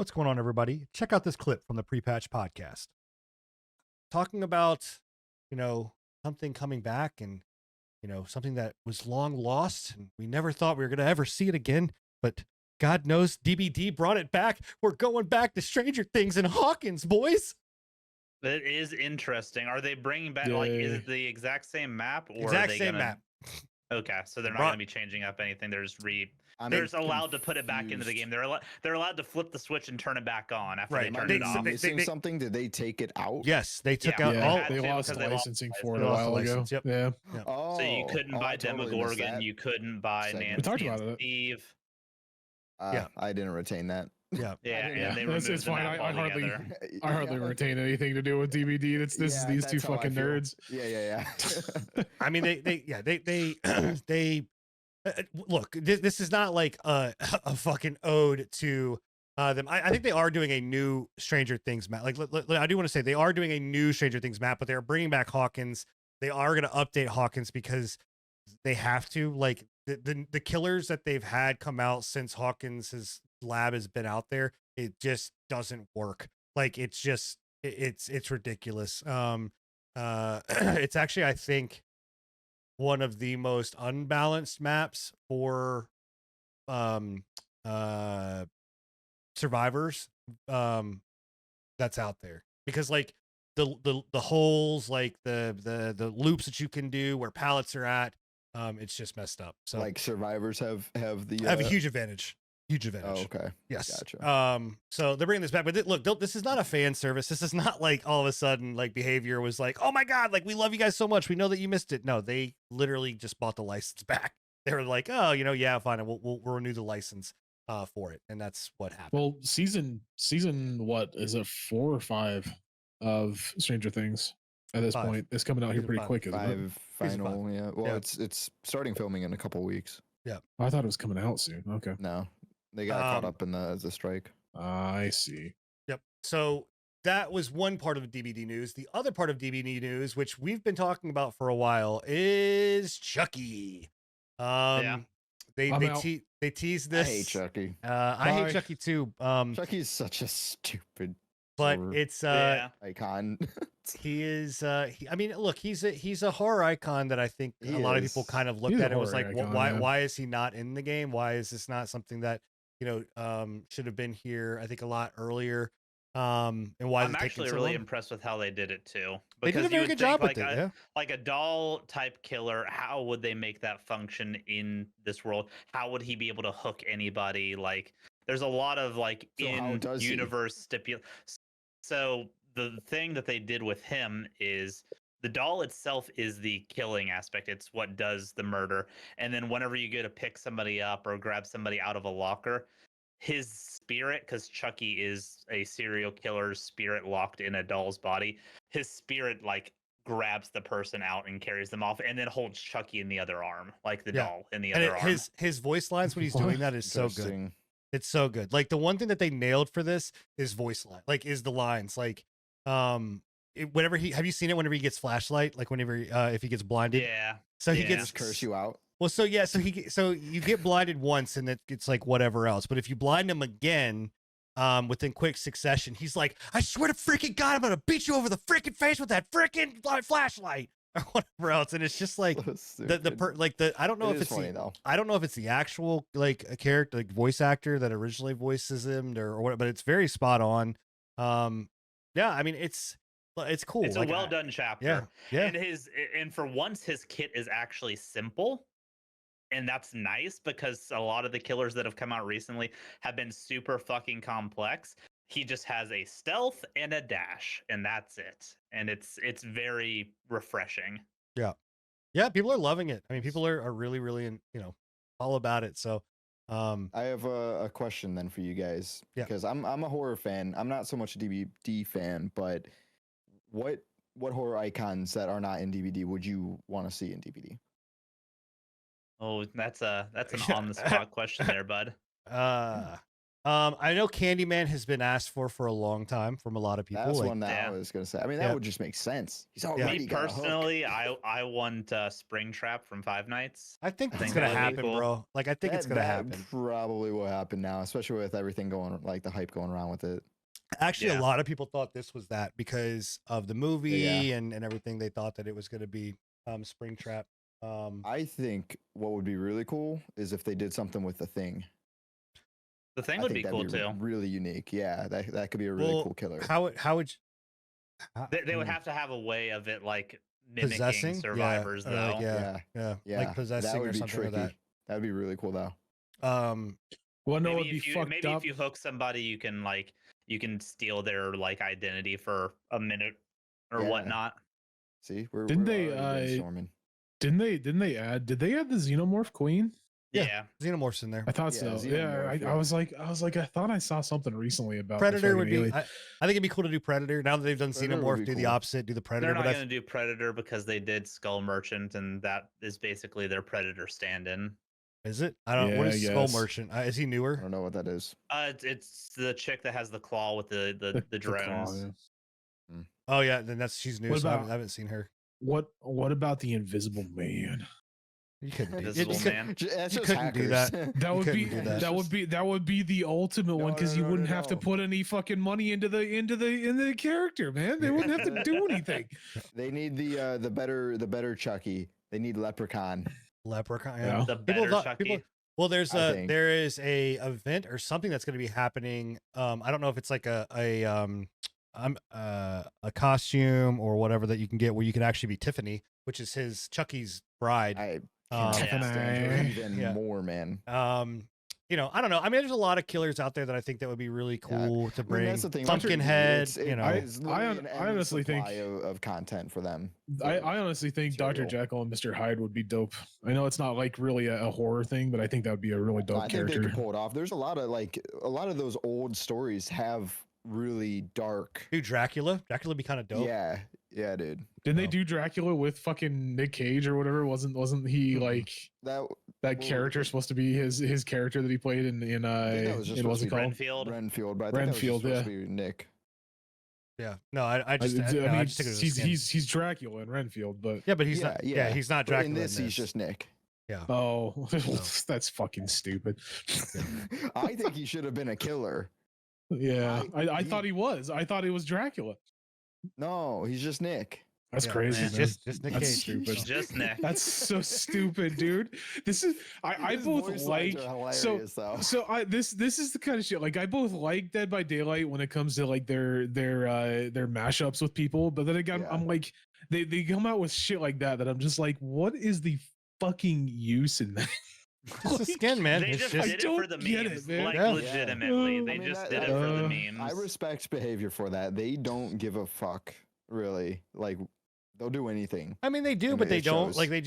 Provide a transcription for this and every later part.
What's going on, everybody? Check out this clip from the Pre-Patch podcast. Talking about, something coming back and, something that was long lost and we never thought we were going to ever see it again. But God knows DBD brought it back. We're going back to Stranger Things and Hawkins, boys. That is interesting. Are they bringing back, like, is it the exact same map? Or Exact are they same gonna... map. Okay, so they're not going to be changing up anything. They're just they're just allowed to put it back into the game. They're allowed to flip the switch and turn it back on after they turn it off. Missing something? Did they take it out? Yes, they took out all. They lost licensing for it a while ago. Yep. Yeah. Oh, so you couldn't buy Demogorgon. You couldn't buy Nancy and Steve. I didn't retain that. Yeah, and they removed it's fine. I hardly Yeah. retain anything to do with DVD. It's these two fucking nerds. Yeah. I mean, they look. This is not like a fucking ode to them. I think they are doing a new Stranger Things map. Like, I do want to say they are doing a new Stranger Things map, but they are bringing back Hawkins. They are going to update Hawkins because they have to. Like the killers that they've had come out since Hawkins' lab has been out there, it just doesn't work. Like it's ridiculous. It's actually, I think, one of the most unbalanced maps for survivors that's out there, because like the holes, like the loops that you can do where pallets are at, it's just messed up. So like survivors have a huge advantage. Huge advantage. Oh, okay. Yes. Gotcha. So they're bringing this back, but look, this is not a fan service. This is not like all of a sudden like Behavior was like, oh my God, like we love you guys so much. We know that you missed it. No, they literally just bought the license back. They were like, oh, yeah, fine. We'll renew the license for it. And that's what happened. Well, season, what is it, 4 or 5 of Stranger Things at this point? It's coming out here pretty quick, isn't it? Final, yeah. Well, it's starting filming in a couple weeks. Yeah. I thought it was coming out soon. Okay. No. They got caught up in the strike. I see. Yep. So that was one part of the DBD news. The other part of DBD news, which we've been talking about for a while, is Chucky. They teased this. I hate Chucky. I hate Chucky too. Chucky's such a stupid, but it's icon. He is. I mean, look, he's a horror icon that I think a lot of people kind of looked at and was like, why is he not in the game? Why is this not something that should have been here, I think, a lot earlier. And why I'm actually really impressed with how they did it too. Because they did a very good job with it. Like a doll type killer, how would they make that function in this world? How would he be able to hook anybody? Like, there's a lot of like in-universe stipulation. So the thing that they did with him is the doll itself is the killing aspect. It's what does the murder. And then whenever you go to pick somebody up or grab somebody out of a locker, his spirit, because Chucky is a serial killer's spirit locked in a doll's body, his spirit like grabs the person out and carries them off and then holds Chucky in the other arm, like the doll in the other arm. His voice lines when he's doing that is so good. It's so good. Like the one thing that they nailed for this is voice line, like is the lines. Like whenever have you seen it whenever he gets flashlight, like whenever if he gets blinded, so he gets curse you out. Well, so you get blinded once and it's like whatever else, but if you blind him again within quick succession, he's like, I swear to freaking God, I'm gonna beat you over the freaking face with that freaking flashlight or whatever else. And it's just like I don't know if it's I don't know if it's the actual like a character, like voice actor that originally voices him or what, but it's very spot on. Yeah, I mean it's cool. It's a well done chapter. Yeah. And for once his kit is actually simple. And that's nice because a lot of the killers that have come out recently have been super fucking complex. He just has a stealth and a dash, and that's it. And it's very refreshing. Yeah, people are loving it. I mean, people are really, really, all about it. So I have a question then for you guys, because I'm a horror fan. I'm not so much a DVD fan, but what horror icons that are not in DVD would you want to see in DVD? Oh, that's an on the spot question there, bud. I know Candyman has been asked for a long time from a lot of people. That's like, one that I was gonna say. I mean, that would just make sense. He's already Me personally, I want Springtrap from Five Nights. I think it's gonna happen, bro. Like, I think it's gonna happen. Probably will happen now, especially with everything going, like the hype going around with it. Actually, a lot of people thought this was that because of the movie and everything. They thought that it was going to be Springtrap. I think what would be really cool is if they did something with the Thing. The Thing would be cool too. Really unique. Yeah, that could be a really cool killer. How would they would have to have a way of it like mimicking possessing survivors though. Yeah, like possessing or something like that. That would be really cool though. Well, no, maybe if you hook somebody, you can steal their like identity for a minute or whatnot. See, did they add the Xenomorph Queen? Yeah, Xenomorph's in there. I thought so. Yeah, I was like, I thought I saw something recently about Predator. Would be. I think it'd be cool to do Predator. Now that they've done Xenomorph, do the opposite, do the Predator. They're not going to do Predator because they did Skull Merchant, and that is basically their Predator stand-in. Is it? I don't know. What is Skull Merchant? Is he newer? I don't know what that is. It's the chick that has the claw with the drones. Claw, yeah. Oh yeah, then she's new. So I haven't seen her. What about the Invisible Man? You couldn't do Invisible Man. You couldn't do that. That would be the ultimate one because you wouldn't have to put any fucking money into the character, man. They wouldn't have to do anything. They need the better Chucky. They need Leprechaun. Yeah. The better Chucky. Well, there is a event or something that's going to be happening. I don't know if it's like a costume or whatever that you can get where you can actually be Tiffany, which is Chucky's bride. Even more, man. I don't know. I mean, there's a lot of killers out there that I think that would be really cool to bring. That's the thing. Pumpkinhead, I honestly think of content for them. I honestly think Dr. Jekyll and Mr. Hyde would be dope. I know it's not like really a horror thing, but I think that would be a really dope character. I think they could pull it off. There's a lot of those old stories have really dark. Dude, Dracula would be kind of dope. Yeah, dude. Didn't they do Dracula with fucking Nick Cage or whatever? Wasn't he like that character supposed to be his character that he played in what's it called? Renfield, but I think that was supposed to be Nick. Yeah. No, I just think he's Dracula in Renfield, but but he's not. Yeah, he's not Dracula. In this, he's just Nick. Yeah. Oh, that's fucking stupid. I think he should have been a killer. Yeah, I thought he was. I thought he was Dracula. No, he's just Nick. That's crazy. Just Nick Cage. Stupid. Just Nick. That's so stupid, dude. This is I both like so this is the kind of shit like I both like Dead by Daylight when it comes to like their mashups with people, but then again I'm like they come out with shit like that I'm just like, what is the fucking use in that? It's the skin, man. They just did it for the memes. Legitimately. They just did it for the memes. I respect behavior for that. They don't give a fuck, really. Like, they'll do anything. I mean, they do, but they don't. Like, I'm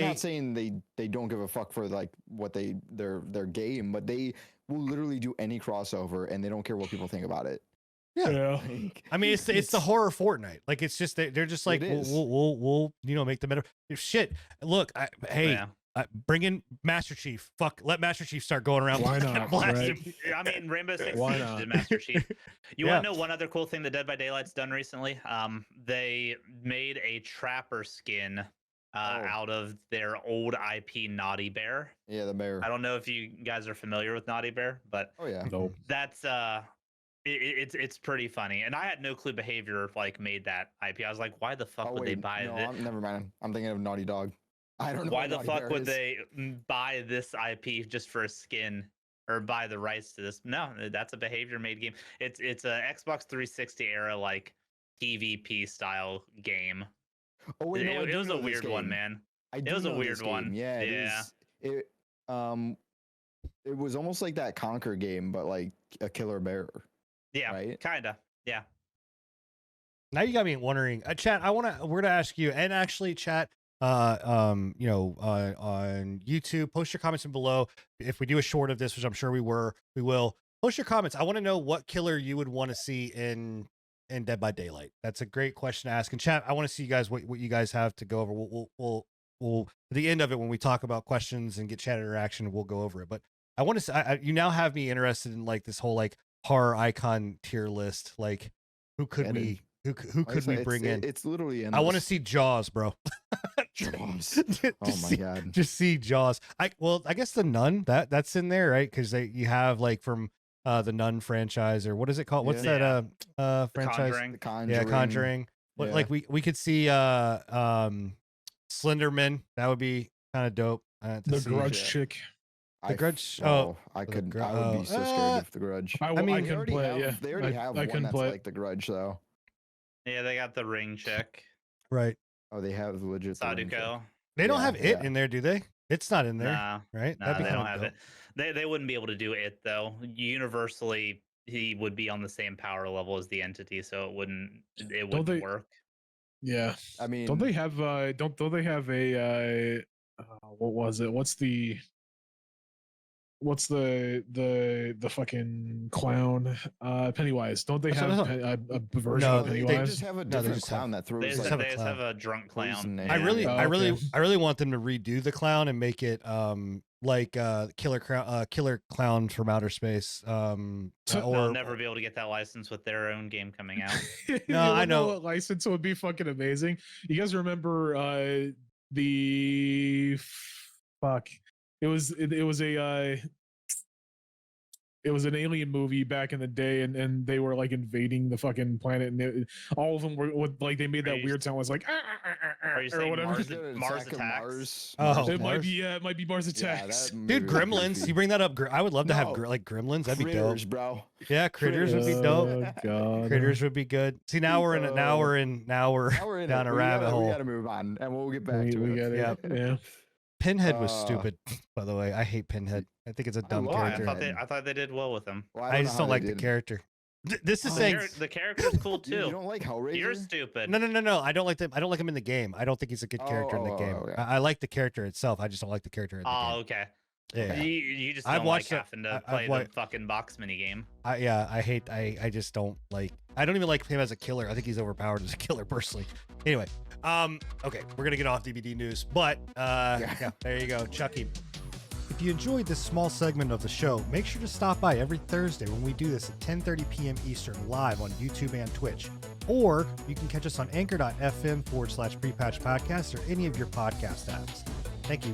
not saying they don't give a fuck for like what their game, but they will literally do any crossover, and they don't care what people think about it. Yeah. I mean, it's the horror Fortnite. Like, it's just they're just like we'll make the meta shit. Look, bring in Master Chief. Let Master Chief start going around. Why not? Right? I mean, Rainbow Six Siege did Master Chief. You want to know one other cool thing that Dead by Daylight's done recently? They made a trapper skin out of their old IP Naughty Bear. Yeah, the bear. I don't know if you guys are familiar with Naughty Bear, but that's it's pretty funny. And I had no clue Behavior like made that IP. I was like, why the fuck would they buy this? Never mind. I'm thinking of Naughty Dog. I don't know why the fuck would they buy this IP just for a skin or buy the rights to this. No, that's a Behavior made game. It's a Xbox 360 era like PvP style game. Oh wait, it was a weird one, man. It was a weird one. Yeah. It was almost like that Conquer game, but like a killer bear. Yeah, right? Kinda. Yeah. Now you got me wondering, chat. We're gonna ask you, and actually, chat. On YouTube, post your comments in below. If we do a short of this, which I'm sure we will, post your comments. I want to know what killer you would want to see in Dead by Daylight. That's a great question to ask. And chat, I want to see you guys what you guys have to go over. We'll at the end of it when we talk about questions and get chat interaction, we'll go over it. But I want to. You now have me interested in like this whole like horror icon tier list. Like, who could we? Who could we bring in? It's literally. I want to see Jaws, bro. Jaws. Oh my god. Just see Jaws. I guess the Nun that's in there, right? Because you have like from the Nun franchise, or what is it called? What's that franchise? The Conjuring. Yeah, Conjuring. What like we could see Slenderman. That would be kind of dope. The Grudge chick. The Grudge. I would be so scared of the Grudge. I mean, they already play. Yeah, they already have one that's like the Grudge, though. Yeah, they got the Ring chick. Right. Oh, they have legit Saduko. They don't have it in there, do they? It's not in there, nah, right? Nah, they don't have it. They wouldn't be able to do it though. Universally, he would be on the same power level as the entity, so it wouldn't work. Yeah, I mean, don't they have don't they have a what was it? What's the fucking clown Pennywise? Don't they have a version of Pennywise? They just have a different clown that throws. They just have a drunk clown. I really want them to redo the clown and make it like killer clown from outer space. They'll never be able to get that license with their own game coming out. No, I know what license would be fucking amazing. You guys remember the fuck? It was an alien movie back in the day, and they were like invading the fucking planet, and all of them were like they made that weird sound. Was like Are you or whatever. Mars Attacks? It might be Mars Attacks. Dude, Gremlins. You bring that up. I would love to have like Gremlins. That'd be dope, bro. Yeah, Critters would be dope. Oh, God. Critters would be good. See, now we're down a rabbit hole. We gotta move on, and we'll get back to it. Yeah. Pinhead was stupid, by the way. I hate Pinhead. I think it's a dumb character. I thought they did well with him. Well, I just don't like the character. This is saying the character's cool too. You don't like Hellraiser? You're stupid. No. I don't like them. I don't like him in the game. I don't think he's a good character in the game. Okay. I like the character itself. I just don't like the character in the game. Okay. Yeah. You just don't like having to play the fucking box mini game. I just don't like. I don't even like him as a killer. I think he's overpowered as a killer personally. Anyway, okay, we're gonna get off DVD news, but yeah, there you go, Chucky. If you enjoyed this small segment of the show, make sure to stop by every Thursday when we do this at 10:30 p.m. Eastern live on YouTube and Twitch. Or you can catch us on anchor.fm/prepatch podcast or any of your podcast apps. Thank you.